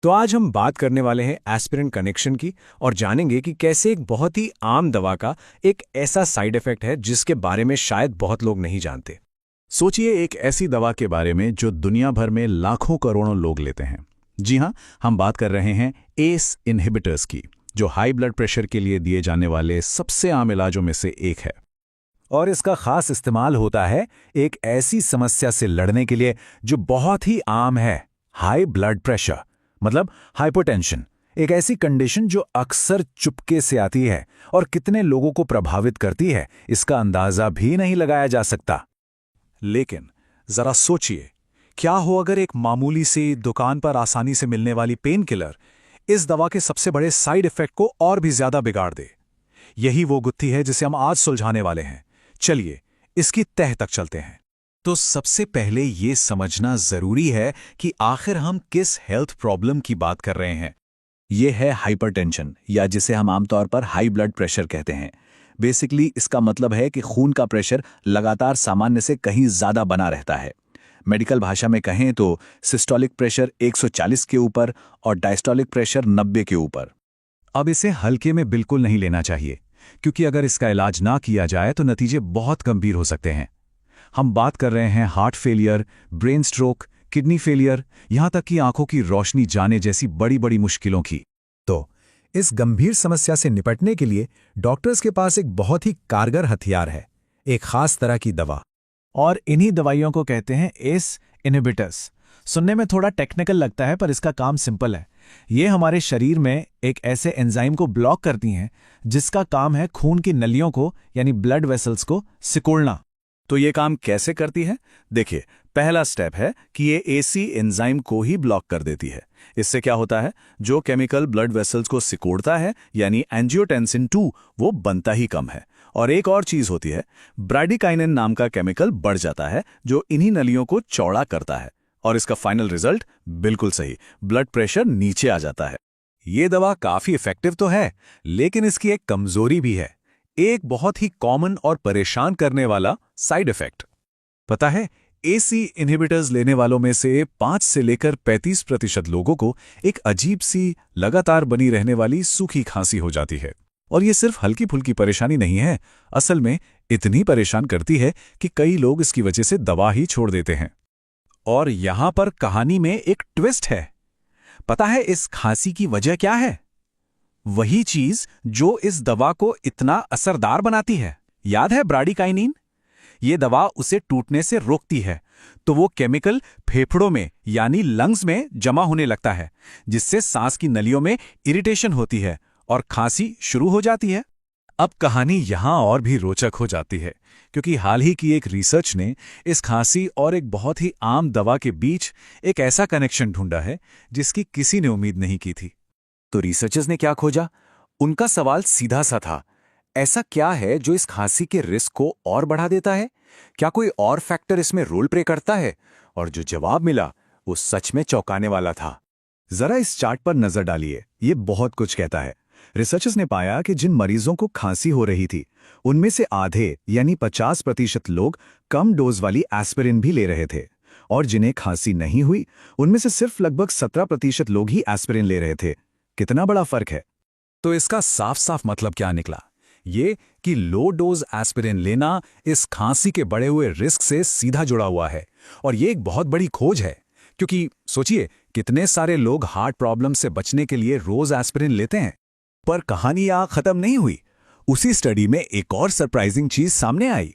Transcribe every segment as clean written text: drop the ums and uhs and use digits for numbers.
तो आज हम बात करने वाले हैं एस्पिरिन कनेक्शन की और जानेंगे कि कैसे एक बहुत ही आम दवा का एक ऐसा साइड इफेक्ट है जिसके बारे में शायद बहुत लोग नहीं जानते। सोचिए एक ऐसी दवा के बारे में जो दुनिया भर में लाखों करोड़ों लोग लेते हैं। जी हाँ, हम बात कर रहे हैं एस इनहिबिटर्स की, जो हाई ब्लड प्रेशर के लिए दिए जाने वाले सबसे आम इलाजों में से एक है। और इसका खास इस्तेमाल होता है एक ऐसी समस्या से लड़ने के लिए जो बहुत ही आम है, हाई ब्लड प्रेशर, मतलब हाइपोटेंशन। एक ऐसी कंडीशन जो अक्सर चुपके से आती है और कितने लोगों को प्रभावित करती है इसका अंदाजा भी नहीं लगाया जा सकता। लेकिन जरा सोचिए, क्या हो अगर एक मामूली सी दुकान पर आसानी से मिलने वाली पेन किलर इस दवा के सबसे बड़े साइड इफेक्ट को और भी ज्यादा बिगाड़ दे। यही वो गुत्थी है जिसे हम आज सुलझाने वाले हैं। चलिए इसकी तह तक चलते हैं। तो सबसे पहले ये समझना जरूरी है कि आखिर हम किस हेल्थ प्रॉब्लम की बात कर रहे हैं। ये है हाइपरटेंशन, या जिसे हम आमतौर पर हाई ब्लड प्रेशर कहते हैं। बेसिकली इसका मतलब है कि खून का प्रेशर लगातार सामान्य से कहीं ज्यादा बना रहता है। मेडिकल भाषा में कहें तो सिस्टोलिक प्रेशर 140 के ऊपर और डायस्टोलिक प्रेशर 90 के ऊपर। अब इसे हल्के में बिल्कुल नहीं लेना चाहिए, क्योंकि अगर इसका इलाज ना किया जाए तो नतीजे बहुत गंभीर हो सकते हैं। हम बात कर रहे हैं heart failure, brain stroke, kidney failure, यहां तक कि आंखों की रोशनी जाने जैसी बड़ी बड़ी मुश्किलों की। तो इस गंभीर समस्या से निपटने के लिए डॉक्टर्स के पास एक बहुत ही कारगर हथियार है, एक खास तरह की दवा। और इन्हीं दवाइयों को कहते हैं एस इनहिबिटर्स। सुनने में थोड़ा टेक्निकल लगता है, पर इसका काम सिंपल है। ये हमारे शरीर में एक ऐसे एंजाइम को ब्लॉक करती हैं जिसका काम है खून की नलियों को, यानी ब्लड वेसल्स को सिकोड़ना। तो ये काम कैसे करती है? देखिए, पहला स्टेप है कि ये एसी एंजाइम को ही ब्लॉक कर देती है। इससे क्या होता है, जो केमिकल ब्लड वेसल्स को सिकोड़ता है यानी एंजियोटेंसिन 2, वो बनता ही कम है। और एक और चीज होती है, ब्रैडिकाइनिन नाम का केमिकल बढ़ जाता है जो इन्हीं नलियों को चौड़ा करता है। और इसका फाइनल रिजल्ट बिल्कुल सही, ब्लड प्रेशर नीचे आ जाता है। ये दवा काफी इफेक्टिव तो है, लेकिन इसकी एक कमजोरी भी है, एक बहुत ही कॉमन और परेशान करने वाला साइड इफेक्ट। पता है, एसी इनहिबिटर्स लेने वालों में से 5 से लेकर 35% लोगों को एक अजीब सी लगातार बनी रहने वाली सूखी खांसी हो जाती है। और ये सिर्फ हल्की फुल्की परेशानी नहीं है, असल में इतनी परेशान करती है कि कई लोग इसकी वजह से दवा ही छोड़ देते हैं। और यहां पर कहानी में एक ट्विस्ट है। पता है इस खांसी की वजह क्या है? वही चीज जो इस दवा को इतना असरदार बनाती है। याद है ब्रैडिकाइनिन? ये दवा उसे टूटने से रोकती है, तो वो केमिकल फेफड़ों में यानी लंग्स में जमा होने लगता है, जिससे सांस की नलियों में इरिटेशन होती है और खांसी शुरू हो जाती है। अब कहानी यहां और भी रोचक हो जाती है, क्योंकि हाल ही की एक रिसर्च ने इस खांसी और एक बहुत ही आम दवा के बीच एक ऐसा कनेक्शन ढूंढा है जिसकी किसी ने उम्मीद नहीं की थी। तो रिसर्चर्स ने क्या खोजा? उनका सवाल सीधा सा था, ऐसा क्या है जो इस खांसी के रिस्क को और बढ़ा देता है? क्या कोई और फैक्टर इसमें रोल प्ले करता है? और जो जवाब मिला वो सच में चौंकाने वाला था। जरा इस चार्ट पर नजर डालिए, ये बहुत कुछ कहता है। रिसर्चर्स ने पाया कि जिन मरीजों को खांसी हो रही थी, उनमें से आधे यानी 50% लोग कम डोज वाली एस्पिरिन भी ले रहे थे, और जिन्हें खांसी नहीं हुई उनमें से सिर्फ लगभग 17% लोग ही एस्पिरिन ले रहे थे। कितना बड़ा फर्क है। तो इसका साफ साफ मतलब क्या निकला? ये कि लो डोज एस्पिरिन लेना इस खांसी के बढ़े हुए रिस्क से सीधा जुड़ा हुआ है। और ये एक बहुत बड़ी खोज है, क्योंकि सोचिए कितने सारे लोग हार्ट प्रॉब्लम से बचने के लिए रोज एस्पिरिन लेते हैं। पर कहानी यहां खत्म नहीं हुई। उसी स्टडी में एक और सरप्राइजिंग चीज सामने आई।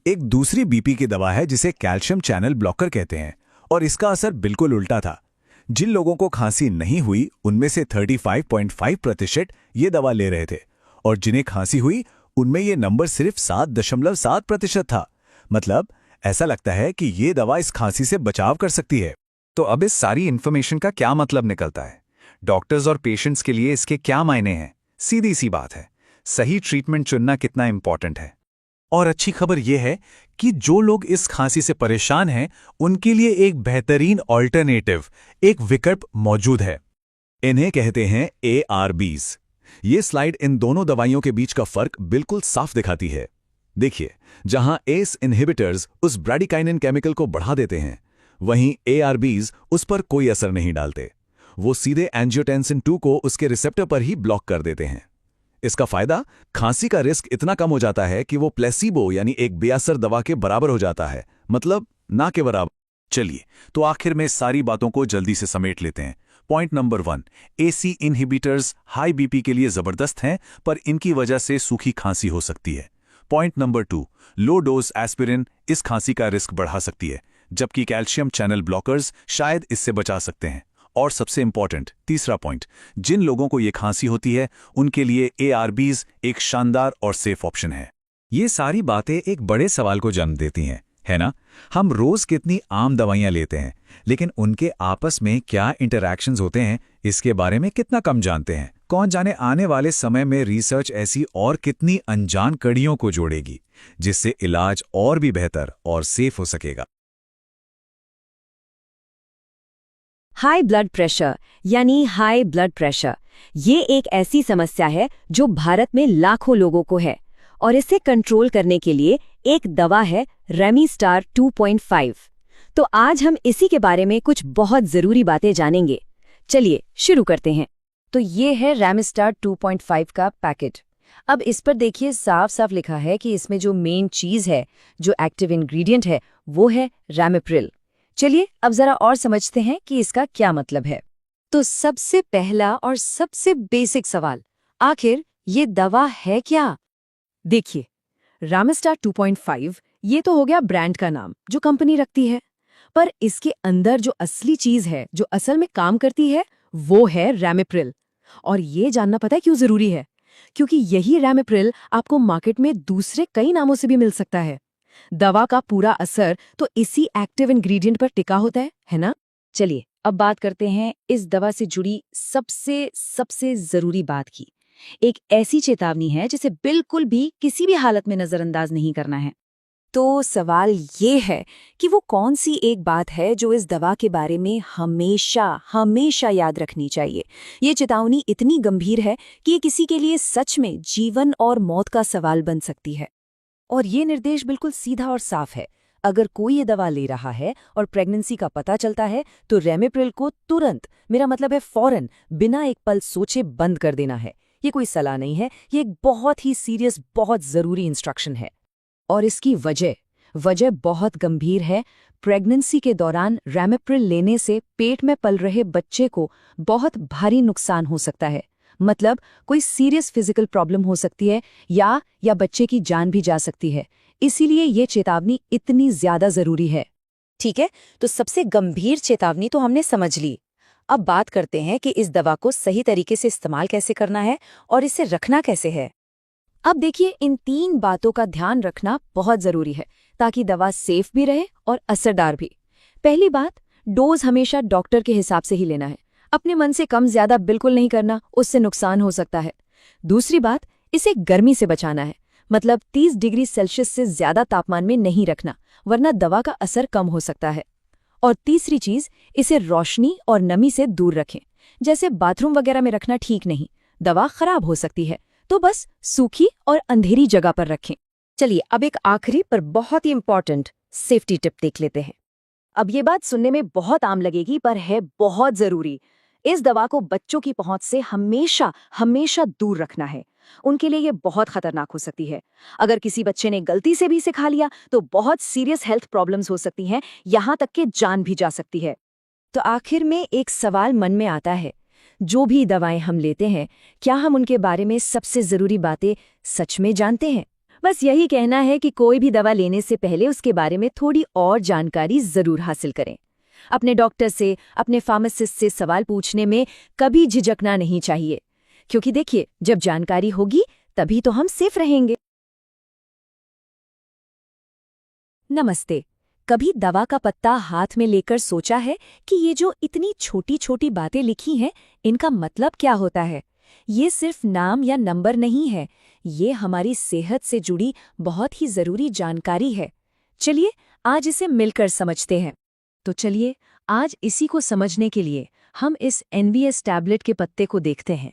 एक दूसरी बीपी की दवा है जिसे कैल्शियम चैनल ब्लॉकर कहते हैं, और इसका असर बिल्कुल उल्टा था। जिन लोगों को खांसी नहीं हुई उनमें से 35.5% ये दवा ले रहे थे, और जिन्हें खांसी हुई उनमें ये नंबर सिर्फ 7.7% था। मतलब ऐसा लगता है कि ये दवा इस खांसी से बचाव कर सकती है। तो अब इस सारी इंफॉर्मेशन का क्या मतलब निकलता है? डॉक्टर्स और पेशेंट्स के लिए इसके क्या मायने हैं? सीधी सी बात है, सही ट्रीटमेंट चुनना कितना इंपॉर्टेंट है। और अच्छी खबर यह है कि जो लोग इस खांसी से परेशान हैं उनके लिए एक बेहतरीन ऑल्टरनेटिव, एक विकल्प मौजूद है। इन्हें कहते हैं ARBs। ये स्लाइड इन दोनों दवाइयों के बीच का फर्क बिल्कुल साफ दिखाती है। देखिए, जहां एस इनहिबिटर्स उस ब्रैडिकाइनिन केमिकल को बढ़ा देते हैं, वहीं ARBs उस पर कोई असर नहीं डालते। वो सीधे एंजियोटेंसिन 2 को उसके रिसेप्टर पर ही ब्लॉक कर देते हैं। इसका फायदा, खांसी का रिस्क इतना कम हो जाता है कि वो प्लेसिबो यानी एक बेअसर दवा के बराबर हो जाता है, मतलब ना के बराबर। चलिए, तो आखिर में सारी बातों को जल्दी से समेट लेते हैं। Point number 1, AC inhibitors high BP के लिए जबरदस्त हैं, पर इनकी वजह से सूखी खांसी हो सकती है। Point number 2, low dose aspirin इस खांसी का रिस्क बढ़ा सकती है, जबकि कैल्शियम चैनल ब्लॉकर्स शायद इससे बचा सकते हैं। और सबसे इंपॉर्टेंट तीसरा पॉइंट, जिन लोगों को ये खांसी होती है उनके लिए ARBs एक शानदार और सेफ ऑप्शन है। ये सारी बातें एक बड़े सवाल को जन्म देती हैं, है ना? हम रोज कितनी आम दवाइयां लेते हैं, लेकिन उनके आपस में क्या इंटरैक्शंस होते हैं इसके बारे में कितना कम जानते हैं। कौन जाने आने वाले समय में रिसर्च ऐसी और कितनी अनजान कड़ियों को जोड़ेगी, जिससे इलाज और भी बेहतर और सेफ हो सकेगा। हाई ब्लड प्रेशर यानी हाई ब्लड प्रेशर, ये एक ऐसी समस्या है जो भारत में लाखों लोगों को है, और इसे कंट्रोल करने के लिए एक दवा है रेमिस्टार 2.5। तो आज हम इसी के बारे में कुछ बहुत जरूरी बातें जानेंगे। चलिए शुरू करते हैं। तो ये है रेमिस्टार 2.5 का पैकेट। अब इस पर देखिए, साफ साफ लिखा है कि इसमें जो मेन चीज है, जो एक्टिव इंग्रेडिएंट है, वो है रैमिप्रिल। चलिए अब जरा और समझते हैं कि इसका क्या मतलब है। तो सबसे पहला और सबसे बेसिक सवाल, आखिर ये दवा है क्या? देखिए, रेमिस्टार 2.5 ये तो हो गया ब्रांड का नाम जो कंपनी रखती है, पर इसके अंदर जो असली चीज है, जो असल में काम करती है, वो है रैमिप्रिल। और ये जानना पता है क्यों जरूरी है? क्योंकि यही रैमिप्रिल आपको मार्केट में दूसरे कई नामों से भी मिल सकता है। दवा का पूरा असर तो इसी एक्टिव इंग्रेडिएंट पर टिका होता है ना? चलिए अब बात करते हैं इस दवा से जुड़ी सबसे जरूरी बात की। एक ऐसी चेतावनी है जिसे बिल्कुल भी किसी भी हालत में नजरअंदाज नहीं करना है। तो सवाल ये है कि वो कौन सी एक बात है जो इस दवा के बारे में हमेशा याद रखनी चाहिए। ये चेतावनी इतनी गंभीर है कि ये किसी के लिए सच में जीवन और मौत का सवाल बन सकती है। और ये निर्देश बिल्कुल सीधा और साफ है। अगर कोई ये दवा ले रहा है और प्रेगनेंसी का पता चलता है तो रेमिप्रिल को तुरंत, मेरा मतलब है फौरन, बिना एक पल सोचे बंद कर देना है। ये कोई सलाह नहीं है, ये एक बहुत ही सीरियस, बहुत जरूरी इंस्ट्रक्शन है। और इसकी वजह बहुत गंभीर है। प्रेगनेंसी के दौरान रेमिप्रिल लेने से पेट में पल रहे बच्चे को बहुत भारी नुकसान हो सकता है। मतलब कोई सीरियस फिजिकल प्रॉब्लम हो सकती है या बच्चे की जान भी जा सकती है। इसीलिए ये चेतावनी इतनी ज्यादा जरूरी है। ठीक है, तो सबसे गंभीर चेतावनी तो हमने समझ ली। अब बात करते हैं कि इस दवा को सही तरीके से इस्तेमाल कैसे करना है और इसे रखना कैसे है। अब देखिए, इन 3 बातों का ध्यान रखना बहुत जरूरी है ताकि दवा सेफ भी रहे और असरदार भी। पहली बात, डोज हमेशा डॉक्टर के हिसाब से ही लेना है। अपने मन से कम ज्यादा बिल्कुल नहीं करना, उससे नुकसान हो सकता है। दूसरी बात, इसे गर्मी से बचाना है। मतलब 30 डिग्री सेल्सियस से ज्यादा तापमान में नहीं रखना, वरना दवा का असर कम हो सकता है। और तीसरी चीज, इसे रोशनी और नमी से दूर रखें। जैसे बाथरूम वगैरह में रखना ठीक नहीं, दवा खराब हो सकती है, तो बस सूखी और अंधेरी जगह पर रखें। चलिए अब एक आखिरी पर बहुत ही इंपॉर्टेंट सेफ्टी टिप देख लेते हैं। अब ये बात सुनने में बहुत आम लगेगी, पर है बहुत जरूरी। इस दवा को बच्चों की पहुंच से हमेशा दूर रखना है। उनके लिए ये बहुत खतरनाक हो सकती है। अगर किसी बच्चे ने गलती से भी इसे खा लिया तो बहुत सीरियस हेल्थ प्रॉब्लम्स हो सकती हैं, यहां तक कि जान भी जा सकती है। तो आखिर में एक सवाल मन में आता है, जो भी दवाएं हम लेते हैं, क्या हम उनके बारे में सबसे जरूरी बातें सच में जानते हैं? बस यही कहना है कि कोई भी दवा लेने से पहले उसके बारे में थोड़ी और जानकारी जरूर हासिल करें। अपने डॉक्टर से, अपने फार्मासिस्ट से सवाल पूछने में कभी झिझकना नहीं चाहिए, क्योंकि देखिए, जब जानकारी होगी तभी तो हम सेफ रहेंगे। नमस्ते। कभी दवा का पत्ता हाथ में लेकर सोचा है कि ये जो इतनी छोटी छोटी बातें लिखी हैं, इनका मतलब क्या होता है? ये सिर्फ नाम या नंबर नहीं है, ये हमारी सेहत से जुड़ी बहुत ही जरूरी जानकारी है। चलिए आज इसे मिलकर समझते हैं। तो चलिए आज इसी को समझने के लिए हम इस NVS टैबलेट के पत्ते को देखते हैं।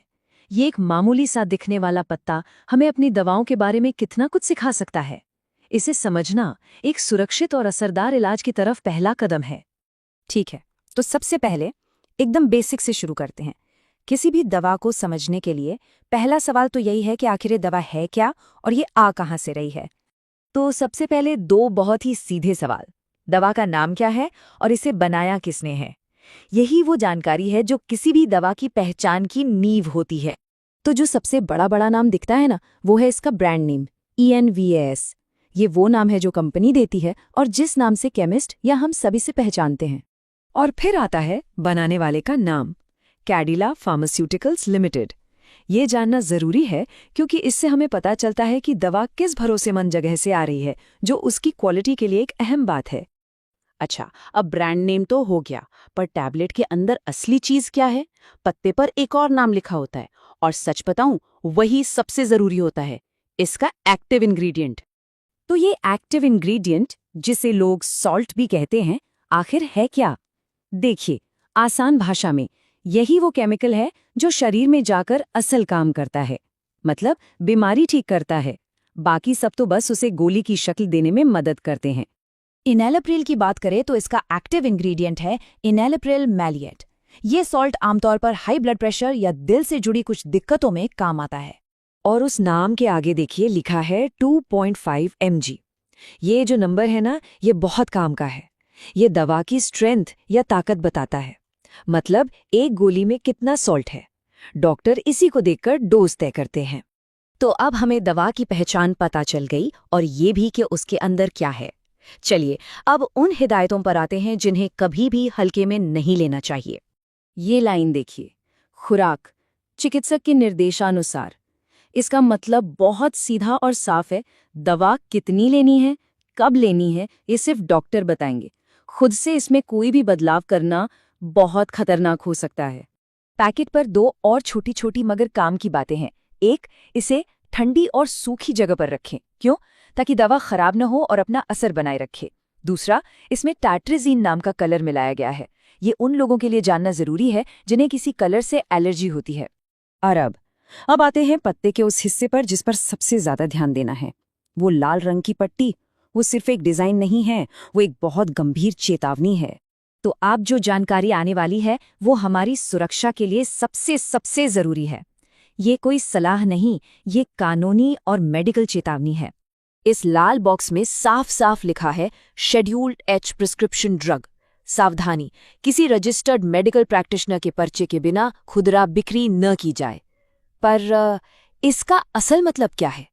ये एक मामूली सा दिखने वाला पत्ता हमें अपनी दवाओं के बारे में कितना कुछ सिखा सकता है। इसे समझना एक सुरक्षित और असरदार इलाज की तरफ पहला कदम है। ठीक है, तो सबसे पहले एकदम बेसिक से शुरू करते हैं। किसी भी दवा को समझने के लिए पहला सवाल तो यही है कि आखिर ये दवा है क्या और ये आ कहाँ से रही है। तो सबसे पहले दो बहुत ही सीधे सवाल, दवा का नाम क्या है और इसे बनाया किसने है। यही वो जानकारी है जो किसी भी दवा की पहचान की नींव होती है। तो जो सबसे बड़ा नाम दिखता है ना, वो है इसका ब्रांड नेम ENVAS। ये वो नाम है जो कंपनी देती है और जिस नाम से केमिस्ट या हम सभी से पहचानते हैं। और फिर आता है बनाने वाले का नाम, कैडिला फार्मास्यूटिकल्स लिमिटेड। ये जानना जरूरी है क्योंकि इससे हमें पता चलता है कि दवा किस भरोसेमंद जगह से आ रही है, जो उसकी क्वालिटी के लिए एक अहम बात है। अच्छा, अब ब्रांड नेम तो हो गया, पर टैबलेट के अंदर असली चीज क्या है? पत्ते पर एक और नाम लिखा होता है, और सच बताऊं, वही सबसे जरूरी होता है, इसका एक्टिव इंग्रेडिएंट। तो ये एक्टिव इंग्रेडिएंट, जिसे लोग सॉल्ट भी कहते हैं, आखिर है क्या? देखिए, आसान भाषा में यही वो केमिकल है जो शरीर में जाकर असल काम करता है, मतलब बीमारी ठीक करता है। बाकी सब तो बस उसे गोली की शक्ल देने में मदद करते हैं। इनैलेप्रिल की बात करें तो इसका एक्टिव इंग्रेडिएंट है इनैलेप्रिल मैलिएट। ये सॉल्ट आमतौर पर हाई ब्लड प्रेशर या दिल से जुड़ी कुछ दिक्कतों में काम आता है। और उस नाम के आगे देखिए लिखा है 2.5 mg। ये जो नंबर है ना, ये बहुत काम का है। ये दवा की स्ट्रेंथ या ताकत बताता है, मतलब एक गोली में कितना सॉल्ट है। डॉक्टर इसी को देखकर डोज तय करते हैं। तो अब हमें दवा की पहचान पता चल गई और ये भी कि उसके अंदर क्या है। चलिए अब उन हिदायतों पर आते हैं जिन्हें कभी भी हल्के में नहीं लेना चाहिए। ये लाइन देखिए, खुराक चिकित्सक के निर्देशानुसार। इसका मतलब बहुत सीधा और साफ है, दवा कितनी लेनी है, कब लेनी है, ये सिर्फ डॉक्टर बताएंगे। खुद से इसमें कोई भी बदलाव करना बहुत खतरनाक हो सकता है। पैकेट पर दो और छोटी छोटी मगर काम की बातें हैं। एक, इसे ठंडी और सूखी जगह पर रखें। क्यों? ताकि दवा खराब न हो और अपना असर बनाए रखे। दूसरा, इसमें टैट्रेजीन नाम का कलर मिलाया गया है। ये उन लोगों के लिए जानना जरूरी है जिन्हें किसी कलर से एलर्जी होती है। और अब आते हैं पत्ते के उस हिस्से पर जिस पर सबसे ज्यादा ध्यान देना है। वो लाल रंग की पट्टी, वो सिर्फ एक डिजाइन नहीं है, वो एक बहुत गंभीर चेतावनी है। तो अब जो जानकारी आने वाली है वो हमारी सुरक्षा के लिए सबसे जरूरी है। ये कोई सलाह नहीं, ये कानूनी और मेडिकल चेतावनी है। इस लाल बॉक्स में साफ साफ लिखा है शेड्यूल्ड H प्रिस्क्रिप्शन ड्रग। सावधानी, किसी रजिस्टर्ड मेडिकल प्रैक्टिशनर के पर्चे के बिना खुदरा बिक्री न की जाए। पर इसका असल मतलब क्या है?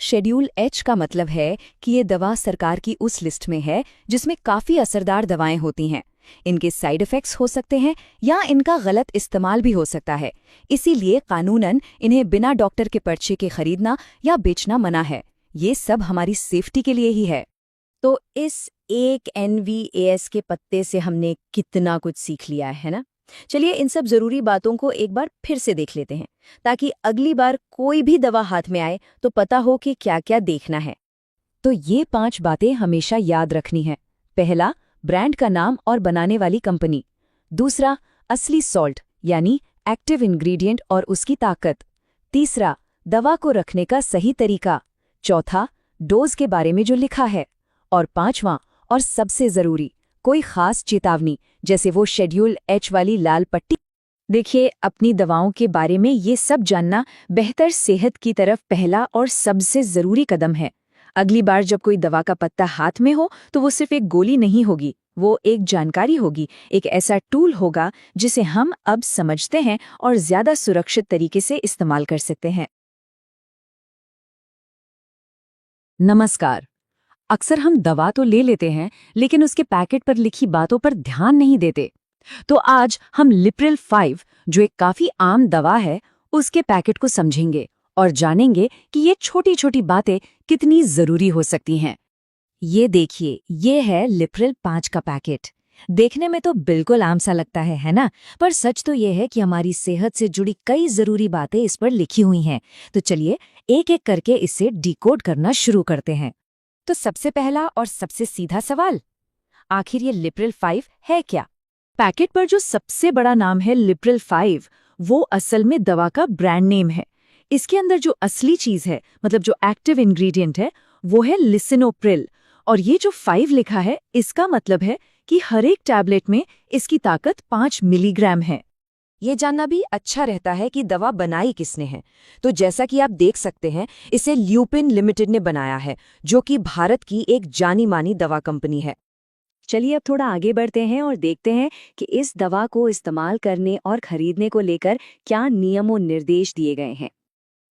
शेड्यूल H का मतलब है कि ये दवा सरकार की उस लिस्ट में है जिसमें काफी असरदार दवाएं होती हैं। इनके साइड इफेक्ट्स हो सकते हैं या इनका गलत इस्तेमाल भी हो सकता है। इसीलिए कानूनन इन्हें बिना डॉक्टर के पर्चे के खरीदना या बेचना मना है। ये सब हमारी सेफ्टी के लिए ही है। तो इस एक NVAS के पत्ते से हमने कितना कुछ सीख लिया है ना। चलिए इन सब जरूरी बातों को एक बार फिर से देख लेते हैं, ताकि अगली बार कोई भी दवा हाथ में आए तो पता हो कि क्या क्या देखना है। तो ये 5 बातें हमेशा याद रखनी है। पहला, ब्रांड का नाम और बनाने वाली कंपनी। दूसरा, असली सॉल्ट यानी एक्टिव इंग्रेडिएंट और उसकी ताकत। तीसरा, दवा को रखने का सही तरीका। चौथा, डोज के बारे में जो लिखा है। और पांचवां और सबसे जरूरी, कोई खास चेतावनी, जैसे वो शेड्यूल H वाली लाल पट्टी। देखिए, अपनी दवाओं के बारे में ये सब जानना बेहतर सेहत की तरफ पहला और सबसे जरूरी कदम है। अगली बार जब कोई दवा का पत्ता हाथ में हो तो वो सिर्फ एक गोली नहीं होगी, वो एक जानकारी होगी, एक ऐसा टूल होगा जिसे हम अब समझते हैं और ज्यादा सुरक्षित तरीके से इस्तेमाल कर सकते हैं। नमस्कार। अक्सर हम दवा तो ले लेते हैं लेकिन उसके पैकेट पर लिखी बातों पर ध्यान नहीं देते। तो आज हम लिप्रिल 5, जो एक काफी आम दवा है, उसके पैकेट को समझेंगे और जानेंगे कि ये छोटी छोटी बातें कितनी जरूरी हो सकती हैं। ये देखिए, ये है लिप्रिल 5 का पैकेट। देखने में तो बिल्कुल आम सा लगता है ना? पर सच तो ये है कि हमारी सेहत से जुड़ी कई जरूरी बातें इस पर लिखी हुई हैं। तो चलिए एक एक करके इसे डिकोड करना शुरू करते हैं। तो सबसे पहला और सबसे सीधा सवाल, आखिर ये लिप्रिल 5 है क्या? पैकेट पर जो सबसे बड़ा नाम है लिप्रिल 5, वो असल में दवा का ब्रांड नेम है। इसके अंदर जो असली चीज है, मतलब जो एक्टिव इंग्रेडिएंट है, वो है लिसिनोप्रिल। और ये जो 5 लिखा है, इसका मतलब है कि हर एक टैबलेट में इसकी ताकत 5 मिलीग्राम है। ये जानना भी अच्छा रहता है कि दवा बनाई किसने है। तो जैसा कि आप देख सकते हैं, इसे ल्यूपिन लिमिटेड ने बनाया है, जो कि भारत की एक जानी मानी दवा कंपनी है। चलिए अब थोड़ा आगे बढ़ते हैं और देखते हैं कि इस दवा को इस्तेमाल करने और खरीदने को लेकर क्या नियम और निर्देश दिए गए हैं।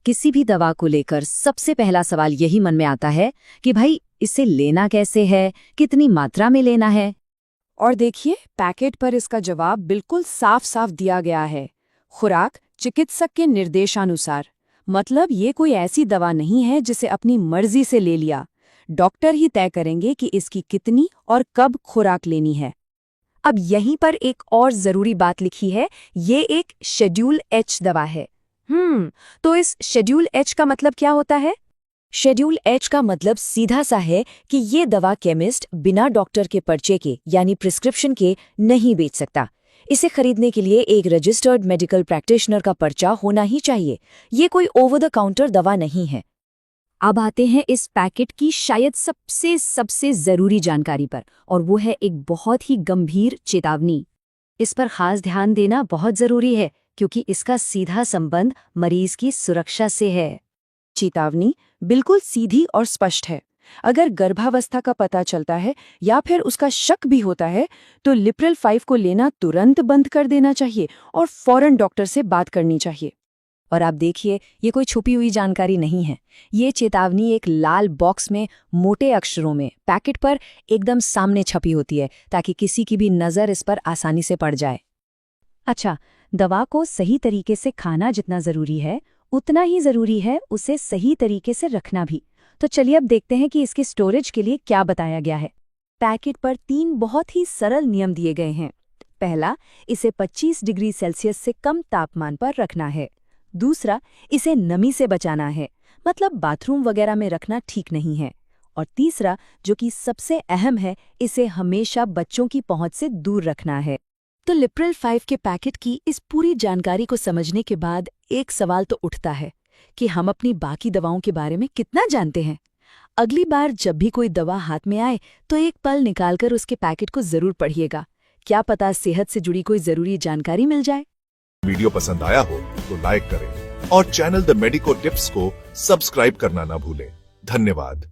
किसी भी दवा को लेकर सबसे पहला सवाल यही मन में आता है कि भाई इसे लेना कैसे है, कितनी मात्रा में लेना है। और देखिए, पैकेट पर इसका जवाब बिल्कुल साफ साफ दिया गया है। खुराक चिकित्सक के निर्देशानुसार। मतलब ये कोई ऐसी दवा नहीं है जिसे अपनी मर्जी से ले लिया। डॉक्टर ही तय करेंगे कि इसकी कितनी और कब खुराक लेनी है। अब यहीं पर एक और जरूरी बात लिखी है, ये एक शेड्यूल एच दवा है। तो इस शेड्यूल एच का मतलब क्या होता है? शेड्यूल एच का मतलब सीधा सा है कि ये दवा केमिस्ट बिना डॉक्टर के पर्चे के यानी प्रिस्क्रिप्शन के नहीं बेच सकता। इसे खरीदने के लिए एक रजिस्टर्ड मेडिकल प्रैक्टिशनर का पर्चा होना ही चाहिए। ये कोई ओवर द काउंटर दवा नहीं है। अब आते हैं इस पैकेट की शायद सबसे जरूरी जानकारी पर, और वो है एक बहुत ही गंभीर चेतावनी। इस पर खास ध्यान देना बहुत जरूरी है क्योंकि इसका सीधा संबंध मरीज की सुरक्षा से है। चेतावनी बिल्कुल सीधी और स्पष्ट है। अगर गर्भावस्था का पता चलता है या फिर उसका शक भी होता है तो लिप्रिल 5 को लेना तुरंत बंद कर देना चाहिए और फौरन डॉक्टर से बात करनी चाहिए। और आप देखिए, ये कोई छुपी हुई जानकारी नहीं है। ये चेतावनी एक लाल बॉक्स में मोटे अक्षरों में पैकेट पर एकदम सामने छपी होती है ताकि किसी की भी नज़र इस पर आसानी से पड़ जाए। अच्छा, दवा को सही तरीके से खाना जितना ज़रूरी है, उतना ही ज़रूरी है उसे सही तरीके से रखना भी। तो चलिए अब देखते हैं कि इसके स्टोरेज के लिए क्या बताया गया है। पैकेट पर 3 बहुत ही सरल नियम दिए गए हैं। पहला, इसे 25 डिग्री सेल्सियस से कम तापमान पर रखना है। दूसरा, इसे नमी से बचाना है, मतलब बाथरूम वगैरह में रखना ठीक नहीं है। और तीसरा, जो कि सबसे अहम है, इसे हमेशा बच्चों की पहुंच से दूर रखना है। तो लिप्रिल 5 के पैकेट की इस पूरी जानकारी को समझने के बाद एक सवाल तो उठता है कि हम अपनी बाकी दवाओं के बारे में कितना जानते हैं। अगली बार जब भी कोई दवा हाथ में आए तो एक पल निकालकर उसके पैकेट को जरूर पढ़िएगा। क्या पता सेहत से जुड़ी कोई जरूरी जानकारी मिल जाए। वीडियो पसंद आया हो तो लाइक करें और चैनल द मेडिको टिप्स को सब्सक्राइब करना ना भूलें। धन्यवाद।